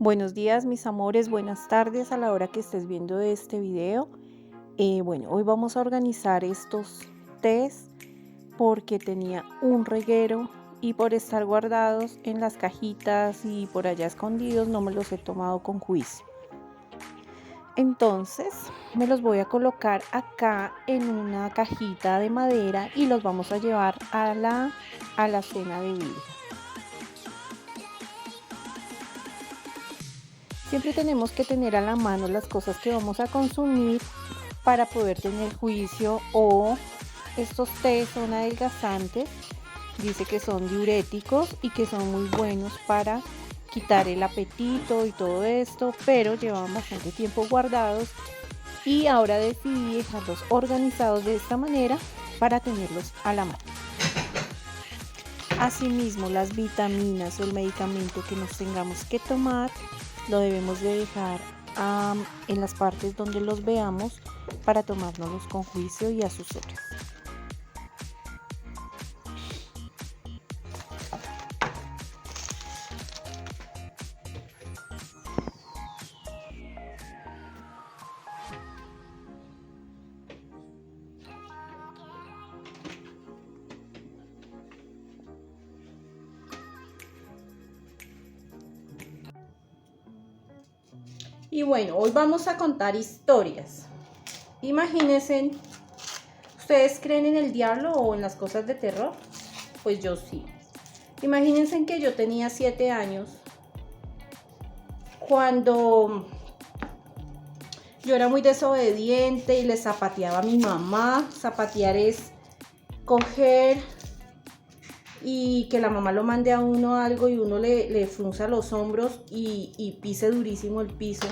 Buenos días mis amores, buenas tardes a la hora que estés viendo este video. Hoy vamos a organizar estos tés porque tenía un reguero y por estar guardados en las cajitas y por allá escondidos no me los he tomado con juicio. Entonces me los voy a colocar acá en una cajita de madera y los vamos a llevar a la cena de Virgen. Siempre tenemos que tener a la mano las cosas que vamos a consumir para poder tener juicio. O estos tés son adelgazantes, dice que son diuréticos y que son muy buenos para quitar el apetito y todo esto, pero llevan bastante tiempo guardados y ahora decidí dejarlos organizados de esta manera para tenerlos a la mano. Asimismo, las vitaminas o el medicamento que nos tengamos que tomar lo debemos de dejar en las partes donde los veamos para tomárnoslos con juicio y a sus horas. Y bueno, hoy vamos a contar historias. Imagínense, ¿ustedes creen en el diablo o en las cosas de terror? Pues yo sí. Imagínense que yo tenía 7 años cuando yo era muy desobediente y le zapateaba a mi mamá. Zapatear es coger y que la mamá lo mande a uno algo y uno le frunza los hombros y pise durísimo el piso.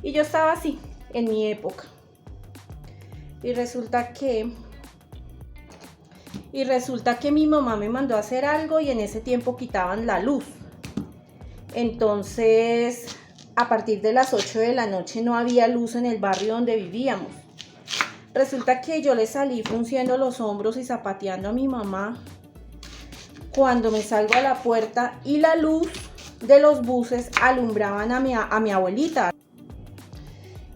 Y yo estaba así en mi época. Y resulta que mi mamá me mandó a hacer algo y en ese tiempo quitaban la luz. Entonces, a partir de las 8 de la noche no había luz en el barrio donde vivíamos. Resulta que yo le salí frunciendo los hombros y zapateando a mi mamá cuando me salgo a la puerta y la luz de los buses alumbraban a mi abuelita.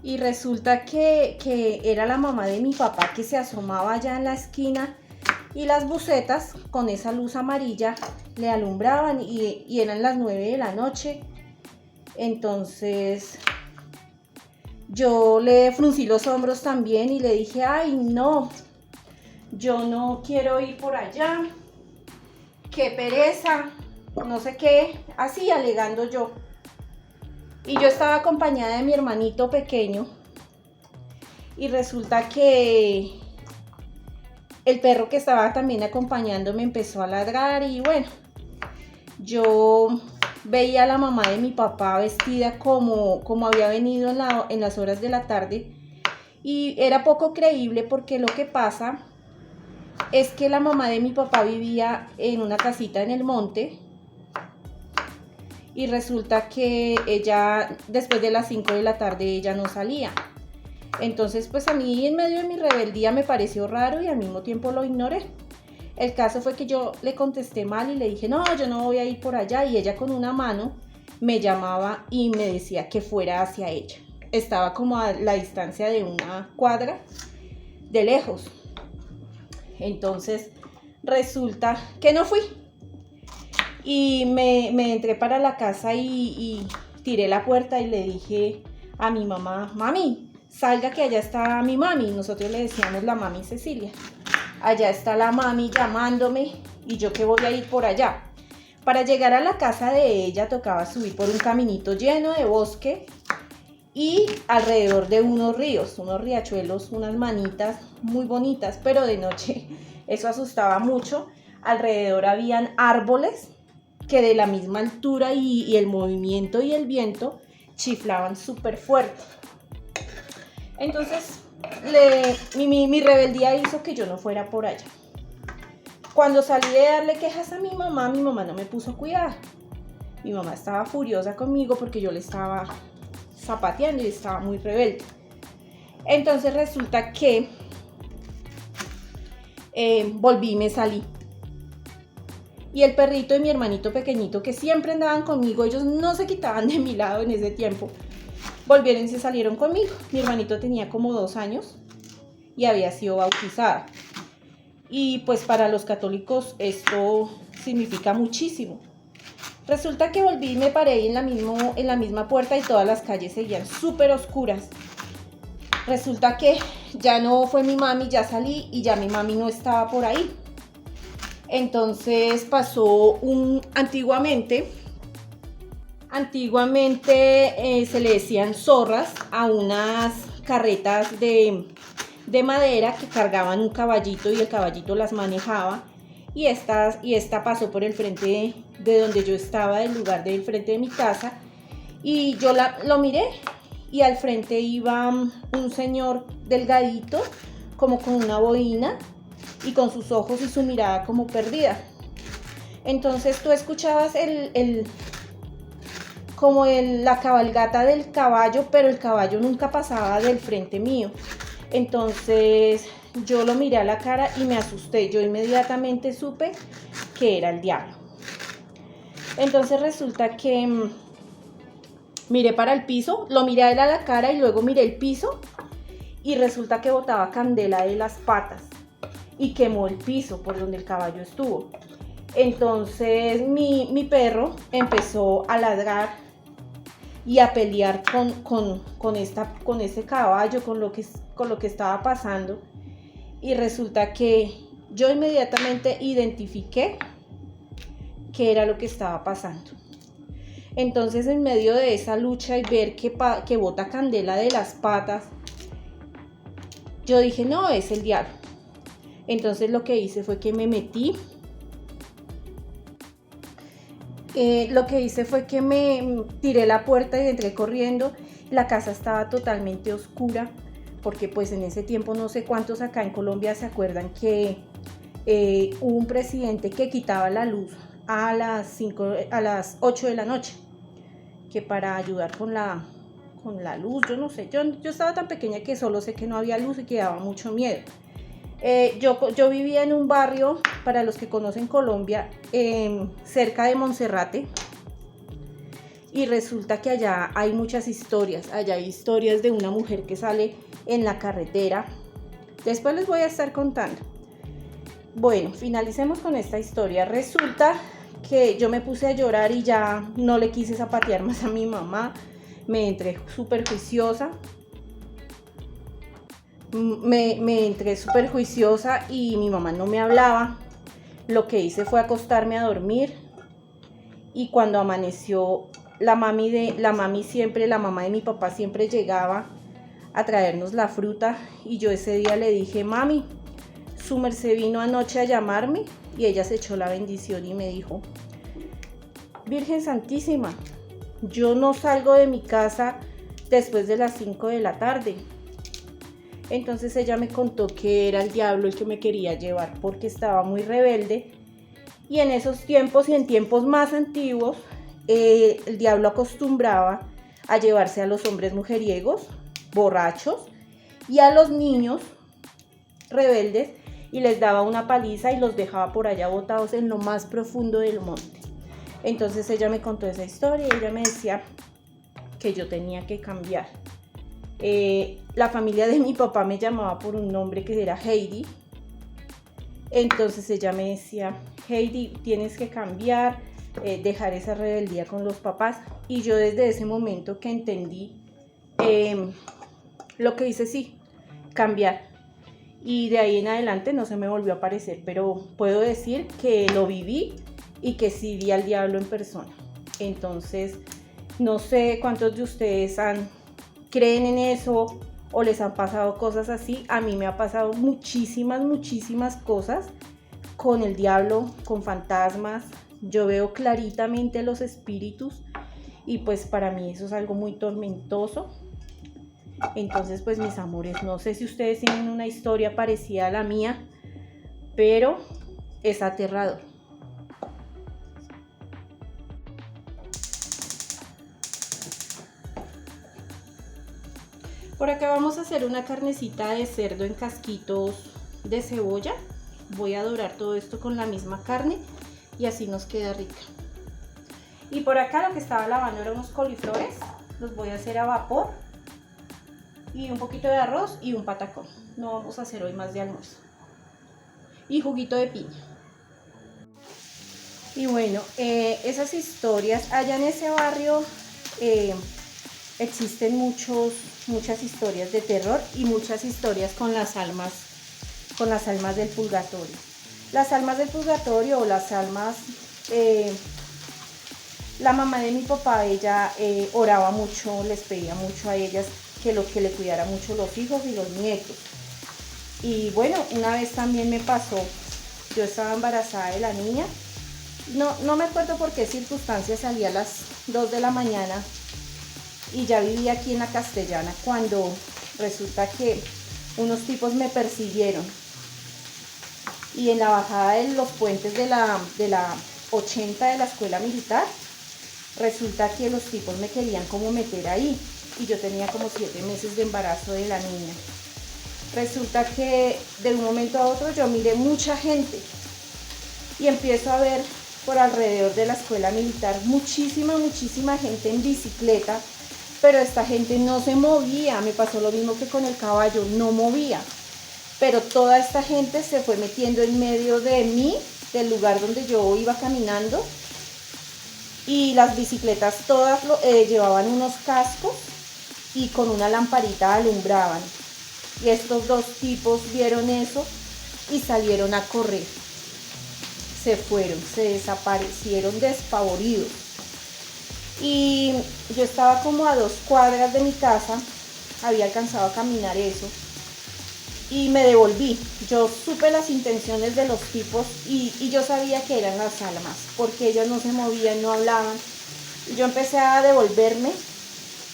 Y resulta que era la mamá de mi papá que se asomaba allá en la esquina y las busetas con esa luz amarilla le alumbraban y eran las 9 de la noche. Entonces yo le fruncí los hombros también y le dije, ay no, yo no quiero ir por allá, qué pereza, no sé qué, así alegando yo. Y yo estaba acompañada de mi hermanito pequeño y resulta que el perro que estaba también acompañándome empezó a ladrar y bueno, yo veía a la mamá de mi papá vestida como había venido en las horas de la tarde y era poco creíble porque lo que pasa es que la mamá de mi papá vivía en una casita en el monte. Y resulta que ella, después de las 5 de la tarde, ella no salía. Entonces, pues a mí en medio de mi rebeldía me pareció raro y al mismo tiempo lo ignoré. El caso fue que yo le contesté mal y le dije, no, yo no voy a ir por allá. Y ella con una mano me llamaba y me decía que fuera hacia ella. Estaba como a la distancia de una cuadra de lejos. Entonces, resulta que no fui. Y me entré para la casa y tiré la puerta y le dije a mi mamá, mami, salga que allá está mi mami. Nosotros le decíamos la mami Cecilia. Allá está la mami llamándome y yo que voy a ir por allá. Para llegar a la casa de ella tocaba subir por un caminito lleno de bosque y alrededor de unos ríos, unos riachuelos, unas manitas muy bonitas, pero de noche eso asustaba mucho. Alrededor habían árboles que de la misma altura y el movimiento y el viento chiflaban súper fuerte. Entonces mi rebeldía hizo que yo no fuera por allá. Cuando salí de darle quejas a mi mamá no me puso cuidado. Mi mamá estaba furiosa conmigo porque yo le estaba zapateando y estaba muy rebelde. Entonces resulta que volví y me salí. y el perrito de mi hermanito pequeñito, que siempre andaban conmigo, ellos no se quitaban de mi lado en ese tiempo, volvieron y se salieron conmigo. Mi hermanito tenía como 2 años y había sido bautizada. Y pues para los católicos esto significa muchísimo. Resulta que volví y me paré en la misma puerta y todas las calles seguían súper oscuras. Resulta que ya no fue mi mami, ya salí y ya mi mami no estaba por ahí. Entonces pasó antiguamente se le decían zorras a unas carretas de madera que cargaban un caballito y el caballito las manejaba. Y esta pasó por el frente de donde yo estaba, del lugar del frente de mi casa, y yo lo miré y al frente iba un señor delgadito, como con una boina y con sus ojos y su mirada como perdida. Entonces tú escuchabas la cabalgata del caballo, pero el caballo nunca pasaba del frente mío. Entonces yo lo miré a la cara y me asusté. Yo inmediatamente supe que era el diablo. Entonces resulta que miré para el piso, lo miré a él a la cara y luego miré el piso y resulta que botaba candela de las patas y quemó el piso por donde el caballo estuvo. Entonces mi perro empezó a ladrar y a pelear con ese caballo, con lo que estaba pasando. Y resulta que yo inmediatamente identifiqué qué era lo que estaba pasando. Entonces, en medio de esa lucha y ver que bota candela de las patas, yo dije, no, es el diablo. Entonces lo que hice fue que me metí. Me tiré la puerta y entré corriendo. La casa estaba totalmente oscura, porque pues en ese tiempo no sé cuántos acá en Colombia se acuerdan que hubo un presidente que quitaba la luz a las 8 de la noche, que para ayudar con la luz, yo no sé, yo estaba tan pequeña que solo sé que no había luz y que daba mucho miedo. Yo vivía en un barrio, para los que conocen Colombia, cerca de Monserrate, y resulta que allá hay muchas historias. Allá hay historias de una mujer que sale en la carretera. Después les voy a estar contando. Bueno, finalicemos con esta historia. Resulta que yo me puse a llorar y ya no le quise zapatear más a mi mamá. Me entré súper juiciosa. Me entré súper juiciosa y mi mamá no me hablaba. Lo que hice fue acostarme a dormir. Y cuando amaneció, la mamá de mi papá siempre llegaba a traernos la fruta. Y yo ese día le dije, mami, su merced vino anoche a llamarme. Y ella se echó la bendición y me dijo, Virgen Santísima, yo no salgo de mi casa después de las 5 de la tarde. Entonces ella me contó que era el diablo el que me quería llevar porque estaba muy rebelde. Y en esos tiempos y en tiempos más antiguos, el diablo acostumbraba a llevarse a los hombres mujeriegos, borrachos, y a los niños rebeldes, y les daba una paliza y los dejaba por allá botados en lo más profundo del monte. Entonces ella me contó esa historia y ella me decía que yo tenía que cambiar. La familia de mi papá me llamaba por un nombre que era Heidi. Entonces ella me decía, Heidi, tienes que cambiar, dejar esa rebeldía con los papás. Y yo desde ese momento que entendí lo que hice, sí, cambiar. Y de ahí en adelante no se me volvió a aparecer, pero puedo decir que lo viví y que sí vi al diablo en persona. Entonces, no sé cuántos de ustedes creen en eso o les han pasado cosas así. A mí me ha pasado muchísimas cosas con el diablo, con fantasmas. Yo veo claritamente los espíritus y pues para mí eso es algo muy tormentoso. Entonces pues mis amores, no sé si ustedes tienen una historia parecida a la mía, pero es aterrador. Por acá vamos a hacer una carnecita de cerdo en casquitos de cebolla. Voy a dorar todo esto con la misma carne y así nos queda rica. Y por acá lo que estaba lavando eran unos coliflores, los voy a hacer a vapor, y un poquito de arroz y un patacón. No vamos a hacer hoy más de almuerzo. Y juguito de piña. Y bueno, esas historias, allá en ese barrio existen muchas historias de terror y muchas historias con las almas del purgatorio. Las almas del purgatorio o las almas, la mamá de mi papá, ella oraba mucho, les pedía mucho a ellas que le cuidara mucho los hijos y los nietos. Y bueno, una vez también me pasó, yo estaba embarazada de la niña, no me acuerdo por qué circunstancias, salí a las 2 de la mañana y ya vivía aquí en la Castellana, cuando resulta que unos tipos me persiguieron. Y en la bajada de los puentes de la 80 de la escuela militar, resulta que los tipos me querían como meter ahí, y yo tenía como 7 meses de embarazo de la niña. Resulta que de un momento a otro yo miré mucha gente y empiezo a ver por alrededor de la escuela militar muchísima gente en bicicleta, pero esta gente no se movía. Me pasó lo mismo que con el caballo, no movía, pero toda esta gente se fue metiendo en medio de mí, del lugar donde yo iba caminando, y las bicicletas todas llevaban unos cascos y con una lamparita alumbraban. Y estos dos tipos vieron eso y salieron a correr. Se fueron, se desaparecieron despavoridos. Y yo estaba como a 2 cuadras de mi casa, había alcanzado a caminar eso, y me devolví. Yo supe las intenciones de los tipos y yo sabía que eran las almas, porque ellos no se movían, no hablaban. Y yo empecé a devolverme.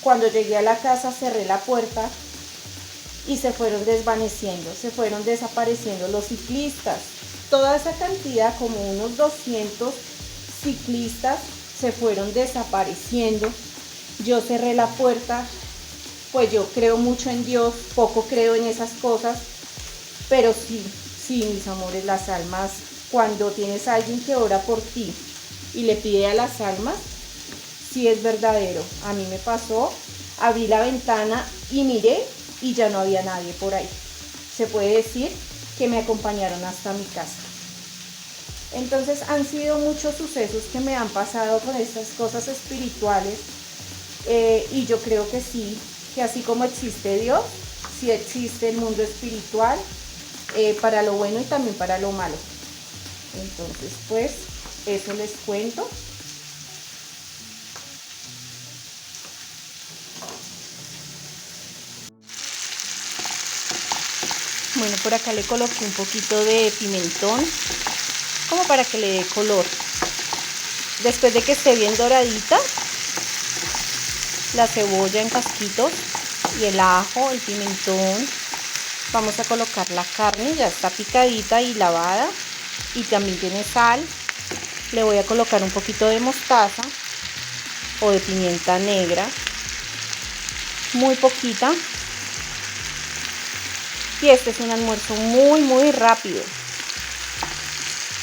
Cuando llegué a la casa cerré la puerta y se fueron desvaneciendo, se fueron desapareciendo los ciclistas. Toda esa cantidad, como unos 200 ciclistas, se fueron desapareciendo. Yo cerré la puerta, pues yo creo mucho en Dios, poco creo en esas cosas, pero sí, mis amores, las almas, cuando tienes a alguien que ora por ti y le pide a las almas, sí es verdadero. A mí me pasó, abrí la ventana y miré y ya no había nadie por ahí. Se puede decir que me acompañaron hasta mi casa. Entonces han sido muchos sucesos que me han pasado con estas cosas espirituales, y yo creo que sí, que así como existe Dios, sí existe el mundo espiritual, para lo bueno y también para lo malo. Entonces pues eso les cuento. Bueno, por acá le coloqué un poquito de pimentón, como para que le dé color. Después de que esté bien doradita, la cebolla en casquitos y el ajo, el pimentón, vamos a colocar la carne, ya está picadita y lavada, y también tiene sal. Le voy a colocar un poquito de mostaza o de pimienta negra, muy poquita. Y este es un almuerzo muy rápido,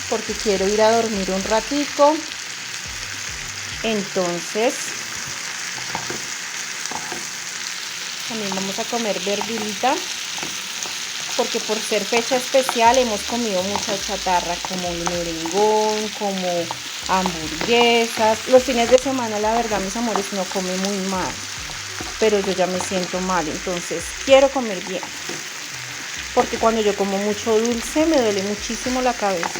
porque quiero ir a dormir un ratico. Entonces también vamos a comer verdurita, porque por ser fecha especial hemos comido mucha chatarra, como el merengón, como hamburguesas. Los fines de semana, la verdad, mis amores, no come muy mal, pero yo ya me siento mal, entonces quiero comer bien, porque cuando yo como mucho dulce me duele muchísimo la cabeza.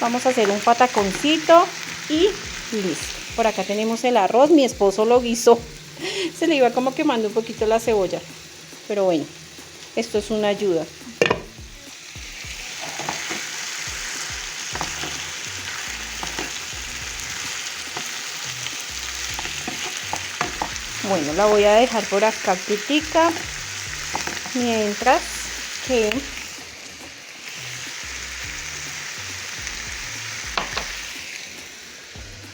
Vamos a hacer un pataconcito y listo. Por acá tenemos el arroz, mi esposo lo guisó. Se le iba como quemando un poquito la cebolla, pero bueno, esto es una ayuda. Bueno, la voy a dejar por acá quietica, mientras que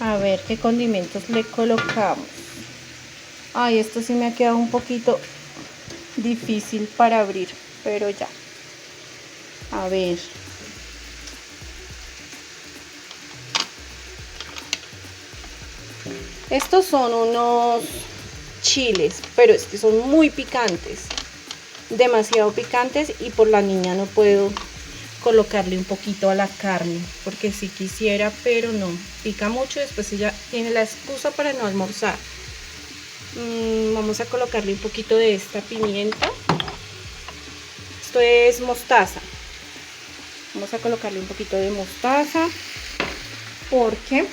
a ver qué condimentos le colocamos. Ay, esto sí me ha quedado un poquito difícil para abrir, pero ya. A ver. Estos son unos chiles, pero es que son muy picantes. Demasiado picantes y por la niña no puedo colocarle un poquito a la carne, porque si quisiera, pero no, pica mucho. Después ella tiene la excusa para no almorzar. Vamos a colocarle un poquito de esta pimienta. Esto es mostaza. Vamos a colocarle un poquito de mostaza porque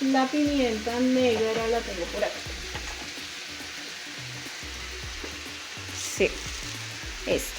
la pimienta negra la tengo por aquí. Sí, esta.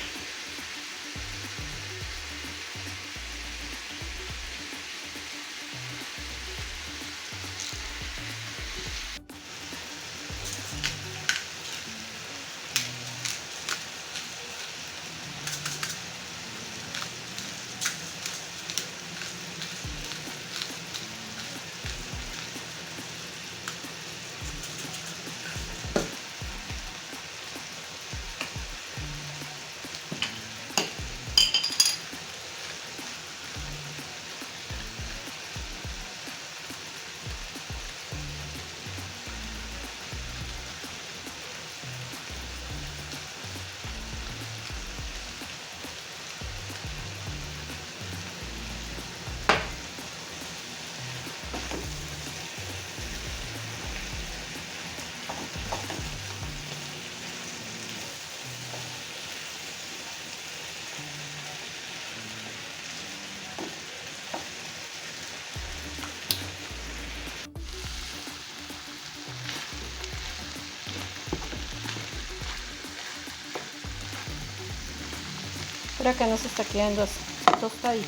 Por acá nos está quedando así, tostadito.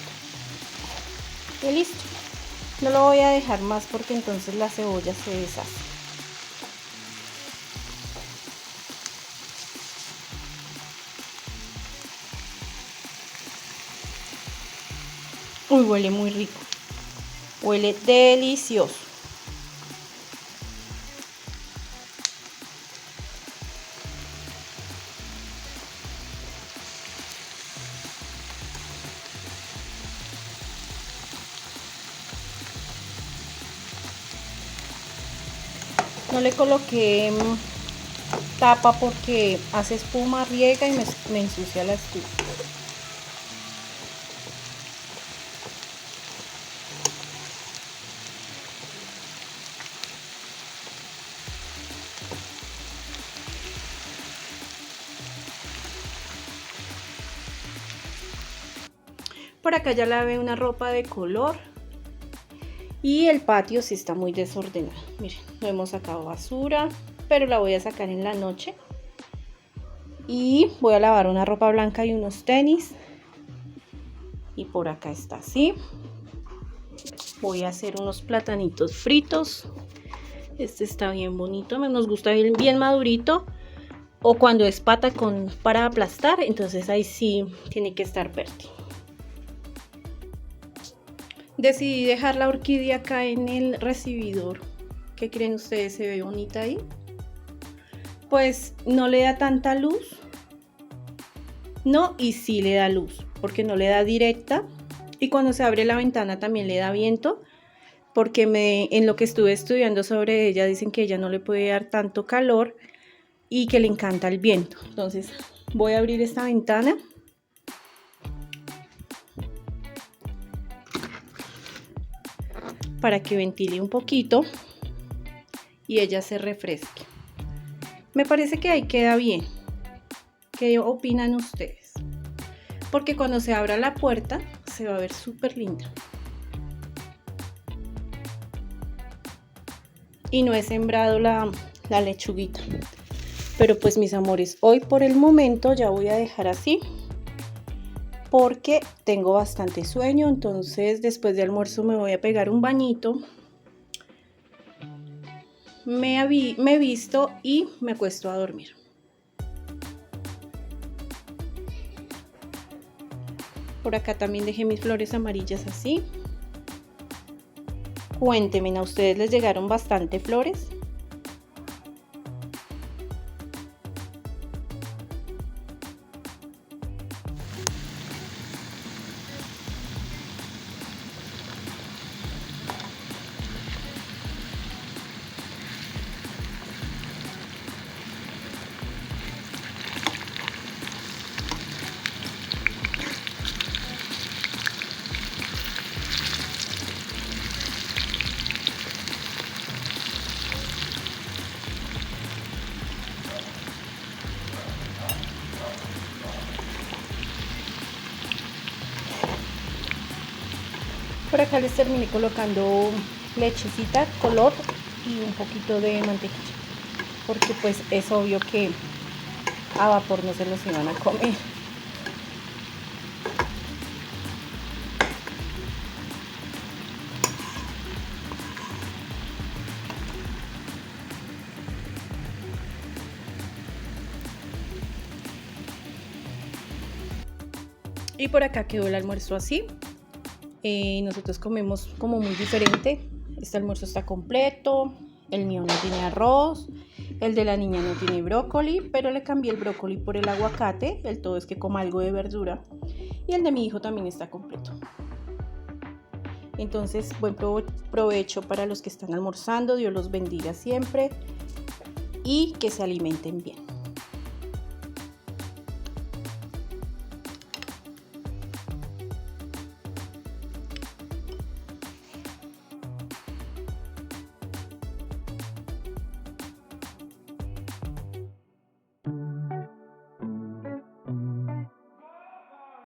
Y listo. No lo voy a dejar más porque entonces la cebolla se deshace. Uy, huele muy rico. Huele delicioso. No le coloqué tapa porque hace espuma, riega y me ensucia la estufa. Por acá ya lavé una ropa de color. Y el patio sí está muy desordenado. Miren, no hemos sacado basura, pero la voy a sacar en la noche. Y voy a lavar una ropa blanca y unos tenis. Y por acá está así. Voy a hacer unos platanitos fritos. Este está bien bonito, nos gusta bien madurito. O cuando es pata para aplastar, entonces ahí sí tiene que estar verde. Decidí dejar la orquídea acá en el recibidor. ¿Qué creen ustedes? ¿Se ve bonita ahí? Pues no le da tanta luz. No, y sí le da luz, porque no le da directa. Y cuando se abre la ventana también le da viento. Porque en lo que estuve estudiando sobre ella, dicen que ella no le puede dar tanto calor y que le encanta el viento. Entonces voy a abrir esta ventana. Para que ventile un poquito y ella se refresque. Me parece que ahí queda bien. ¿Qué opinan ustedes? Porque cuando se abra la puerta se va a ver súper linda. Y no he sembrado la lechuguita. Pero pues mis amores, hoy por el momento ya voy a dejar así. Porque tengo bastante sueño, entonces después de almuerzo me voy a pegar un bañito. Me visto y me acuesto a dormir. Por acá también dejé mis flores amarillas así. Cuéntenme, ¿a ustedes les llegaron bastante flores? Por acá les terminé colocando lechecita, color y un poquito de mantequilla, porque pues es obvio que a vapor no se los iban a comer. Y por acá quedó el almuerzo así. Nosotros comemos como muy diferente. Este almuerzo está completo. El mío no tiene arroz. El de la niña no tiene brócoli, pero le cambié el brócoli por el aguacate. El todo es que coma algo de verdura. Y el de mi hijo también está completo. Entonces, buen provecho para los que están almorzando. Dios los bendiga siempre y que se alimenten bien.